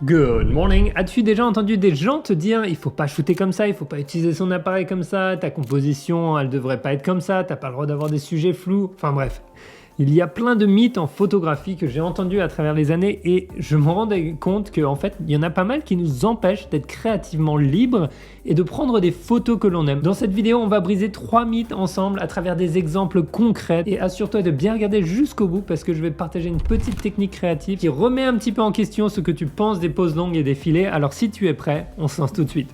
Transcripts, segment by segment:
Good morning. As-tu déjà entendu des gens te dire il faut pas shooter comme ça, il faut pas utiliser son appareil comme ça, ta composition elle devrait pas être comme ça, t'as pas le droit d'avoir des sujets flous, enfin bref. Il y a plein de mythes en photographie que j'ai entendus à travers les années et je me rendais compte qu'en fait il y en a pas mal qui nous empêchent d'être créativement libres et de prendre des photos que l'on aime. Dans cette vidéo on va briser 3 mythes ensemble à travers des exemples concrets et assure-toi de bien regarder jusqu'au bout parce que je vais te partager une petite technique créative qui remet un petit peu en question ce que tu penses des poses longues et des filets. Alors si tu es prêt, on se lance tout de suite.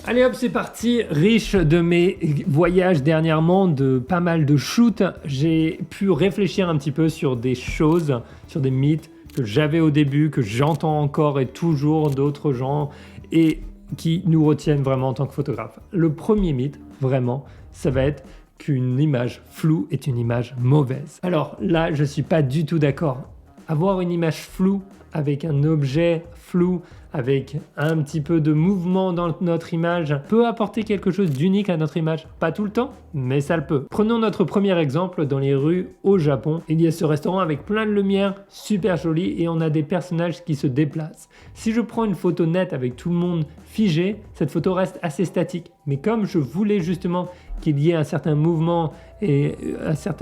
Allez hop, c'est parti. Riche de mes voyages dernièrement, de pas mal de shoots, j'ai pu réfléchir un petit peu sur des choses, sur des mythes que j'avais au début, que j'entends encore et toujours d'autres gens et qui nous retiennent vraiment en tant que photographe. Le premier mythe, vraiment, ça va être qu'une image floue est une image mauvaise. Alors là, je suis pas du tout d'accord. Avoir une image floue avec un objet flou, avec un petit peu de mouvement dans notre image, peut apporter quelque chose d'unique à notre image. Pas tout le temps, mais ça le peut. Prenons notre premier exemple dans les rues au Japon. Il y a ce restaurant avec plein de lumière, super joli, et on a des personnages qui se déplacent. Si je prends une photo nette avec tout le monde figé, cette photo reste assez statique. Mais comme je voulais justement qu'il y ait un certain mouvement et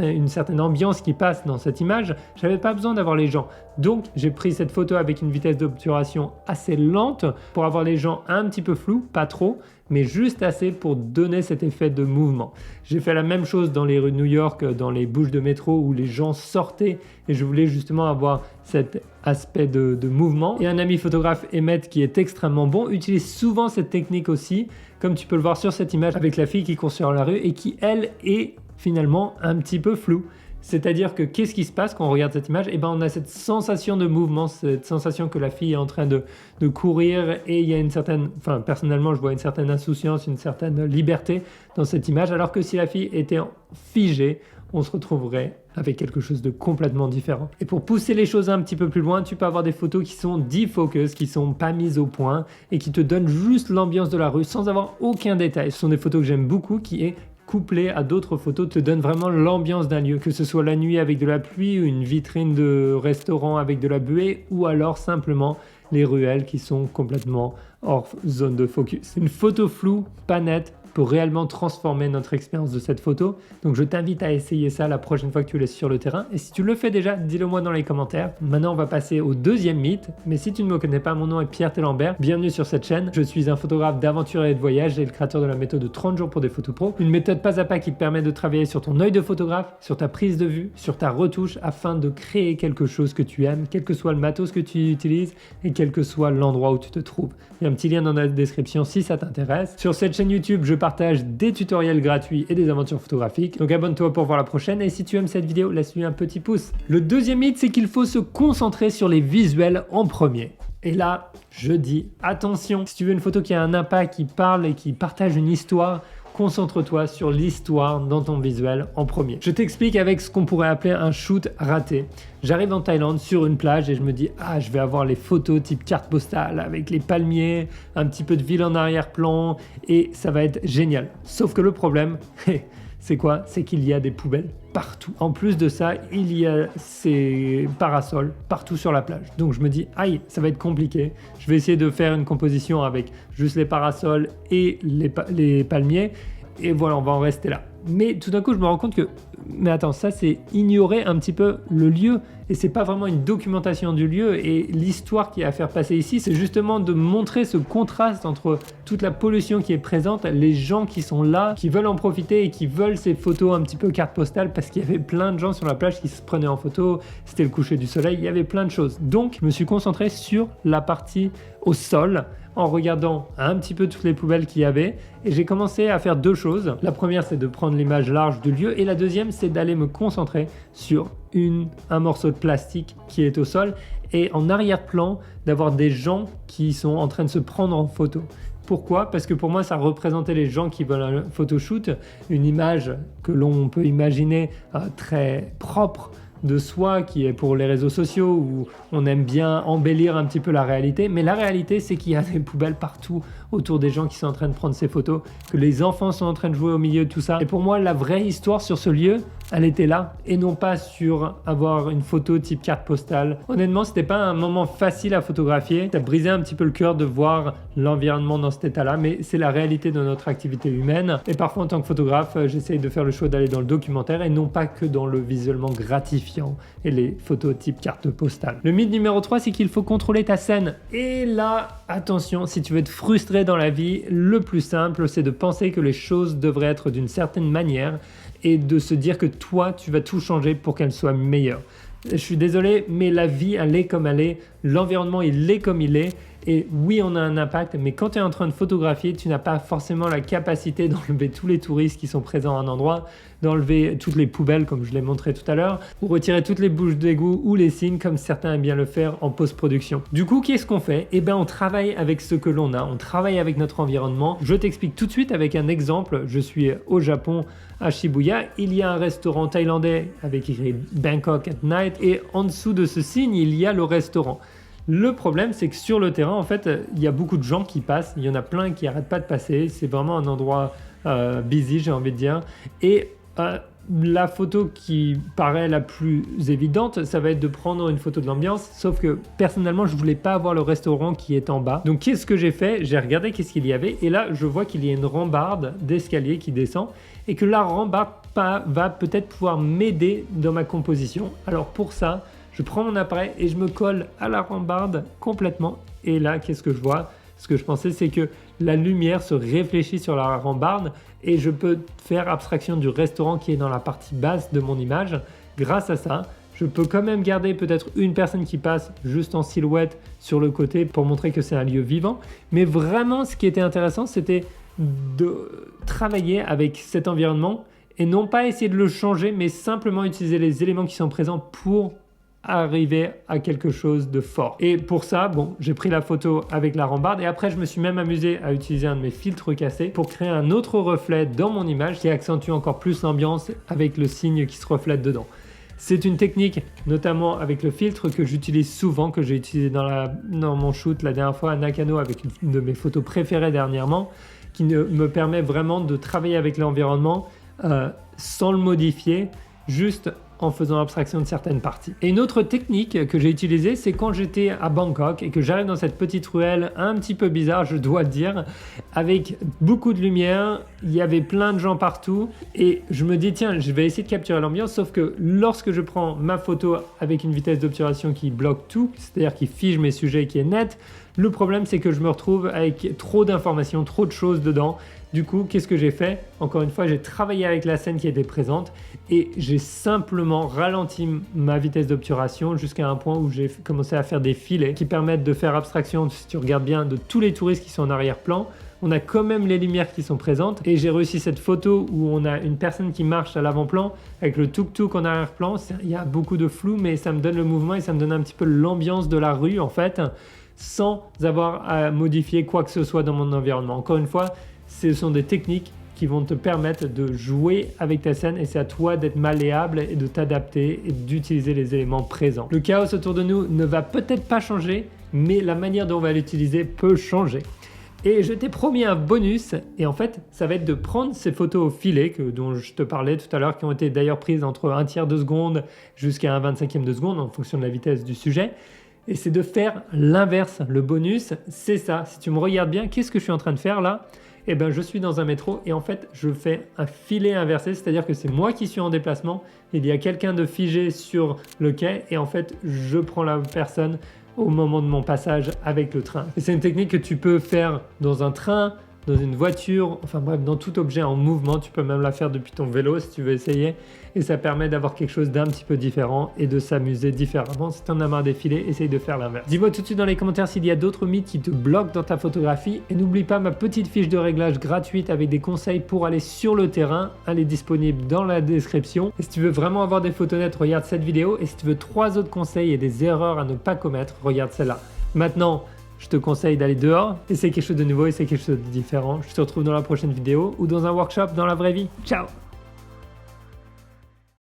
une certaine ambiance qui passe dans cette image, j'avais pas besoin d'avoir les gens. Donc j'ai pris cette photo avec une vitesse d'obturation assez lente pour avoir les gens un petit peu flous, pas trop, mais juste assez pour donner cet effet de mouvement. J'ai fait la même chose dans les rues de New York, dans les bouches de métro où les gens sortaient et je voulais justement avoir cet aspect de mouvement. Et un ami photographe, Emmett, qui est extrêmement bon, utilise souvent cette technique aussi, comme tu peux le voir sur cette image avec la fille qui court sur la rue et qui, elle, est finalement un petit peu floue. C'est-à-dire que qu'est-ce qui se passe quand on regarde cette image? Eh ben, on a cette sensation de mouvement, cette sensation que la fille est en train de courir et il y a une certaine, enfin personnellement je vois une certaine insouciance, une certaine liberté dans cette image, alors que si la fille était figée, on se retrouverait avec quelque chose de complètement différent. Et pour pousser les choses un petit peu plus loin, tu peux avoir des photos qui sont defocus, qui sont pas mises au point et qui te donnent juste l'ambiance de la rue sans avoir aucun détail. Ce sont des photos que j'aime beaucoup qui est couplé à d'autres photos te donne vraiment l'ambiance d'un lieu, que ce soit la nuit avec de la pluie ou une vitrine de restaurant avec de la buée ou alors simplement les ruelles qui sont complètement hors zone de focus. Une photo floue, pas nette, peut réellement transformer notre expérience de cette photo. Donc je t'invite à essayer ça la prochaine fois que tu es sur le terrain. Et si tu le fais déjà, dis-le moi dans les commentaires. Maintenant, on va passer au deuxième mythe. Mais si tu ne me connais pas, mon nom est Pierre Tellambert. Bienvenue sur cette chaîne. Je suis un photographe d'aventure et de voyage et le créateur de la méthode de 30 jours pour des photos pro. Une méthode pas à pas qui te permet de travailler sur ton œil de photographe, sur ta prise de vue, sur ta retouche afin de créer quelque chose que tu aimes, quel que soit le matos que tu utilises et quel que soit l'endroit où tu te trouves. Il y a un petit lien dans la description si ça t'intéresse. Sur cette chaîne YouTube, je partage des tutoriels gratuits et des aventures photographiques. Donc abonne-toi pour voir la prochaine et si tu aimes cette vidéo, laisse-lui un petit pouce. Le deuxième mythe, c'est qu'il faut se concentrer sur les visuels en premier. Et là, je dis attention, si tu veux une photo qui a un impact, qui parle et qui partage une histoire, concentre-toi sur l'histoire dans ton visuel en premier. Je t'explique avec ce qu'on pourrait appeler un shoot raté. J'arrive en Thaïlande sur une plage et je me dis ah, je vais avoir les photos type carte postale avec les palmiers, un petit peu de ville en arrière-plan et ça va être génial. Sauf que le problème, c'est quoi? C'est qu'il y a des poubelles partout. En plus de ça, il y a ces parasols partout sur la plage. Donc je me dis, aïe, ça va être compliqué. Je vais essayer de faire une composition avec juste les parasols et les palmiers. Et voilà, on va en rester là. Mais tout d'un coup, je me rends compte que, mais attends, ça c'est ignorer un petit peu le lieu et c'est pas vraiment une documentation du lieu et l'histoire qui est à faire passer ici, c'est justement de montrer ce contraste entre toute la pollution qui est présente, les gens qui sont là, qui veulent en profiter et qui veulent ces photos un petit peu carte postale parce qu'il y avait plein de gens sur la plage qui se prenaient en photo, c'était le coucher du soleil, il y avait plein de choses. Donc, je me suis concentré sur la partie au sol en regardant un petit peu toutes les poubelles qu'il y avait et j'ai commencé à faire deux choses. La première, c'est de prendre l'image large du lieu et la deuxième, c'est d'aller me concentrer sur un morceau de plastique qui est au sol et en arrière-plan, d'avoir des gens qui sont en train de se prendre en photo. Pourquoi? Parce que pour moi, ça représentait les gens qui veulent un photoshoot, une image que l'on peut imaginer très propre, de soi qui est pour les réseaux sociaux où on aime bien embellir un petit peu la réalité, mais la réalité c'est qu'il y a des poubelles partout autour des gens qui sont en train de prendre ces photos, que les enfants sont en train de jouer au milieu de tout ça. Et pour moi, la vraie histoire sur ce lieu, elle était là et non pas sur avoir une photo type carte postale. Honnêtement, c'était pas un moment facile à photographier. Ça brisait un petit peu le cœur de voir l'environnement dans cet état-là, mais c'est la réalité de notre activité humaine. Et parfois, en tant que photographe, j'essaye de faire le choix d'aller dans le documentaire et non pas que dans le visuellement gratifiant et les photos type carte postale. Le mythe numéro 3, c'est qu'il faut contrôler ta scène. Et là, attention, si tu veux être frustré dans la vie, le plus simple, c'est de penser que les choses devraient être d'une certaine manière et de se dire que toi, tu vas tout changer pour qu'elle soit meilleure. Je suis désolé, mais la vie, elle est comme elle est. L'environnement, il est comme il est. Et oui, on a un impact, mais quand tu es en train de photographier, tu n'as pas forcément la capacité d'enlever tous les touristes qui sont présents à un endroit, d'enlever toutes les poubelles, comme je l'ai montré tout à l'heure, ou retirer toutes les bouches d'égout ou les signes, comme certains aiment bien le faire en post-production. Du coup, qu'est-ce qu'on fait? Eh bien, on travaille avec ce que l'on a, on travaille avec notre environnement. Je t'explique tout de suite avec un exemple. Je suis au Japon, à Shibuya. Il y a un restaurant thaïlandais avec écrit Bangkok at Night, et en dessous de ce signe, il y a le restaurant. Le problème, c'est que sur le terrain, en fait, il y a beaucoup de gens qui passent. Il y en a plein qui n'arrêtent pas de passer. C'est vraiment un endroit busy, j'ai envie de dire. Et la photo qui paraît la plus évidente, ça va être de prendre une photo de l'ambiance. Sauf que personnellement, je ne voulais pas avoir le restaurant qui est en bas. Donc, qu'est-ce que j'ai fait? J'ai regardé qu'est-ce qu'il y avait. Et là, je vois qu'il y a une rambarde d'escalier qui descend. Et que la rambarde va peut-être pouvoir m'aider dans ma composition. Alors, pour ça, je prends mon appareil et je me colle à la rambarde complètement. Et là, qu'est-ce que je vois? Ce que je pensais, c'est que la lumière se réfléchit sur la rambarde et je peux faire abstraction du restaurant qui est dans la partie basse de mon image. Grâce à ça, je peux quand même garder peut-être une personne qui passe juste en silhouette sur le côté pour montrer que c'est un lieu vivant. Mais vraiment, ce qui était intéressant, c'était de travailler avec cet environnement et non pas essayer de le changer, mais simplement utiliser les éléments qui sont présents pour arriver à quelque chose de fort. Et pour ça, bon, j'ai pris la photo avec la rambarde et après je me suis même amusé à utiliser un de mes filtres cassés pour créer un autre reflet dans mon image qui accentue encore plus l'ambiance avec le signe qui se reflète dedans. C'est une technique, notamment avec le filtre, que j'utilise souvent, que j'ai utilisé dans mon shoot la dernière fois à Nakano avec une de mes photos préférées dernièrement, qui me permet vraiment de travailler avec l'environnement sans le modifier, juste en faisant abstraction de certaines parties. Et une autre technique que j'ai utilisée, c'est quand j'étais à Bangkok et que j'arrive dans cette petite ruelle un petit peu bizarre, je dois le dire, avec beaucoup de lumière, il y avait plein de gens partout et je me dis tiens, je vais essayer de capturer l'ambiance, sauf que lorsque je prends ma photo avec une vitesse d'obturation qui bloque tout, c'est-à-dire qui fige mes sujets, qui est nette, le problème c'est que je me retrouve avec trop d'informations, trop de choses dedans. Du coup, qu'est-ce que j'ai fait? Encore une fois, j'ai travaillé avec la scène qui était présente et j'ai simplement ralenti ma vitesse d'obturation jusqu'à un point où j'ai commencé à faire des filets qui permettent de faire abstraction, si tu regardes bien, de tous les touristes qui sont en arrière-plan. On a quand même les lumières qui sont présentes et j'ai réussi cette photo où on a une personne qui marche à l'avant-plan avec le tuk-tuk en arrière-plan. Il y a beaucoup de flou, mais ça me donne le mouvement et ça me donne un petit peu l'ambiance de la rue en fait, sans avoir à modifier quoi que ce soit dans mon environnement. Encore une fois, ce sont des techniques qui vont te permettre de jouer avec ta scène et c'est à toi d'être malléable et de t'adapter et d'utiliser les éléments présents. Le chaos autour de nous ne va peut-être pas changer, mais la manière dont on va l'utiliser peut changer. Et je t'ai promis un bonus et en fait, ça va être de prendre ces photos au filet dont je te parlais tout à l'heure, qui ont été d'ailleurs prises entre 1/3 de seconde jusqu'à 1/25e de seconde en fonction de la vitesse du sujet. Et c'est de faire l'inverse. Le bonus, c'est ça. Si tu me regardes bien, qu'est-ce que je suis en train de faire là? Eh bien, je suis dans un métro et en fait, je fais un filet inversé, c'est-à-dire que c'est moi qui suis en déplacement, il y a quelqu'un de figé sur le quai et en fait, je prends la personne au moment de mon passage avec le train. Et c'est une technique que tu peux faire dans un train, dans une voiture, enfin bref, dans tout objet en mouvement. Tu peux même la faire depuis ton vélo si tu veux essayer. Et ça permet d'avoir quelque chose d'un petit peu différent et de s'amuser différemment. Si tu en as marre des filets, essaye de faire l'inverse. Dis-moi tout de suite dans les commentaires s'il y a d'autres mythes qui te bloquent dans ta photographie. Et n'oublie pas ma petite fiche de réglage gratuite avec des conseils pour aller sur le terrain. Elle est disponible dans la description. Et si tu veux vraiment avoir des photos nettes, regarde cette vidéo. Et si tu veux 3 autres conseils et des erreurs à ne pas commettre, regarde celle-là. Maintenant, je te conseille d'aller dehors, essayer quelque chose de nouveau, essayer quelque chose de différent. Je te retrouve dans la prochaine vidéo ou dans un workshop dans la vraie vie. Ciao!